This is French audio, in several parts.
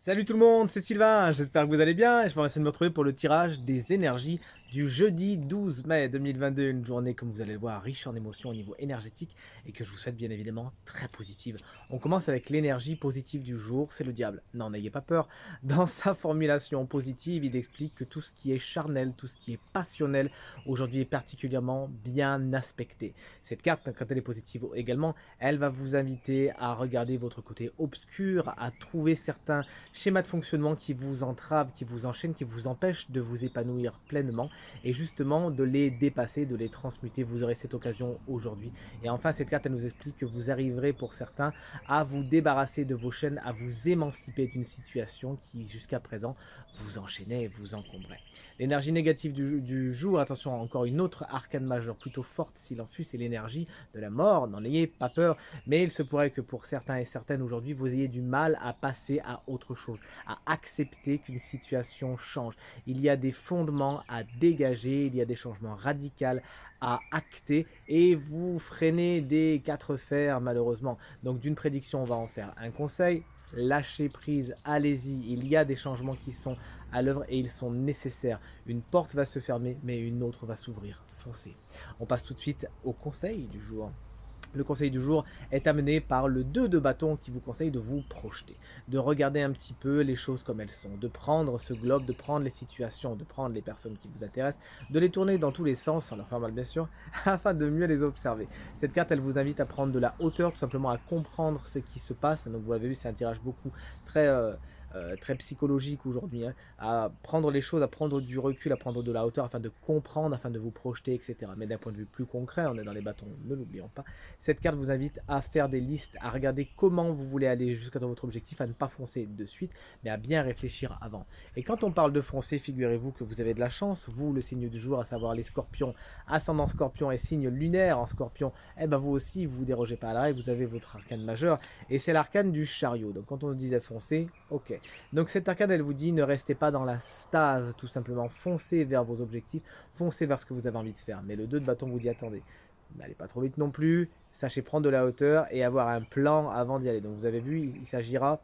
Salut tout le monde, c'est Sylvain, j'espère que vous allez bien et je vous remercie de me retrouver pour le tirage des énergies du jeudi 12 mai 2022, une journée comme vous allez le voir riche en émotions au niveau énergétique et que je vous souhaite bien évidemment très positive. On commence avec l'énergie positive du jour, c'est le diable. Non, n'ayez pas peur, dans sa formulation positive, il explique que tout ce qui est charnel, tout ce qui est passionnel aujourd'hui est particulièrement bien aspecté. Cette carte, quand elle est positive également, elle va vous inviter à regarder votre côté obscur, à trouver certains schémas de fonctionnement qui vous entravent, qui vous enchaînent, qui vous empêchent de vous épanouir pleinement et justement de les dépasser, de les transmuter. Vous aurez cette occasion aujourd'hui. Et enfin, cette carte, elle nous explique que vous arriverez pour certains à vous débarrasser de vos chaînes, à vous émanciper d'une situation qui jusqu'à présent vous enchaînait et vous encombrait. L'énergie négative du jour, attention, encore une autre arcane majeure plutôt forte s'il en fut, c'est l'énergie de la mort. N'en ayez pas peur, mais il se pourrait que pour certains et certaines aujourd'hui, vous ayez du mal à passer à autre chose, à accepter qu'une situation change. Il y a des fondements à dégager, il y a des changements radicaux à acter et vous freinez des quatre fers malheureusement. Donc d'une prédiction, on va en faire un conseil. Lâchez prise, allez-y, il y a des changements qui sont à l'œuvre et ils sont nécessaires. Une porte va se fermer, mais une autre va s'ouvrir. Foncez. On passe tout de suite au conseil du jour. Le conseil du jour est amené par le 2 de bâton qui vous conseille de vous projeter, de regarder un petit peu les choses comme elles sont, de prendre ce globe, de prendre les situations, de prendre les personnes qui vous intéressent, de les tourner dans tous les sens, sans leur faire mal bien sûr, afin de mieux les observer. Cette carte, elle vous invite à prendre de la hauteur, tout simplement à comprendre ce qui se passe. Donc vous l'avez vu, c'est un tirage beaucoup très... très psychologique aujourd'hui, hein, à prendre les choses, à prendre du recul, à prendre de la hauteur afin de comprendre, afin de vous projeter, etc. Mais d'un point de vue plus concret, on est dans les bâtons, ne l'oublions pas. Cette carte vous invite à faire des listes, à regarder comment vous voulez aller jusqu'à votre objectif, à ne pas foncer de suite, mais à bien réfléchir avant. Et quand on parle de foncer, figurez-vous que vous avez de la chance, vous, le signe du jour, à savoir les scorpions, ascendant scorpion et signe lunaire en scorpion, eh ben vous aussi, vous ne dérogez pas à la règle, vous avez votre arcane majeur, et c'est l'arcane du chariot. Donc quand on nous disait foncer, ok. Donc cette arcane, elle vous dit ne restez pas dans la stase, tout simplement, foncez vers vos objectifs, foncez vers ce que vous avez envie de faire. Mais le 2 de bâton vous dit attendez, n'allez pas trop vite non plus, sachez prendre de la hauteur et avoir un plan avant d'y aller. Donc vous avez vu, il s'agira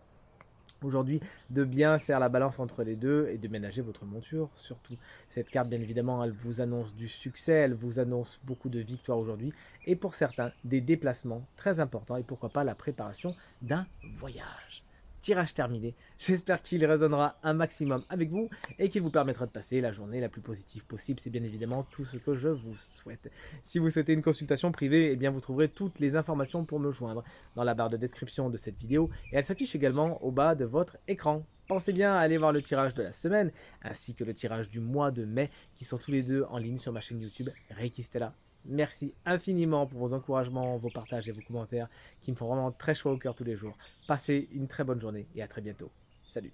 aujourd'hui de bien faire la balance entre les deux et de ménager votre monture surtout. Cette carte, bien évidemment, elle vous annonce du succès, elle vous annonce beaucoup de victoires aujourd'hui et pour certains, des déplacements très importants et pourquoi pas la préparation d'un voyage. Tirage terminé. J'espère qu'il résonnera un maximum avec vous et qu'il vous permettra de passer la journée la plus positive possible. C'est bien évidemment tout ce que je vous souhaite. Si vous souhaitez une consultation privée, eh bien vous trouverez toutes les informations pour me joindre dans la barre de description de cette vidéo et elle s'affiche également au bas de votre écran. Pensez bien à aller voir le tirage de la semaine ainsi que le tirage du mois de mai qui sont tous les deux en ligne sur ma chaîne YouTube Reiki Stella. Merci infiniment pour vos encouragements, vos partages et vos commentaires qui me font vraiment très chaud au cœur tous les jours. Passez une très bonne journée et à très bientôt. Salut!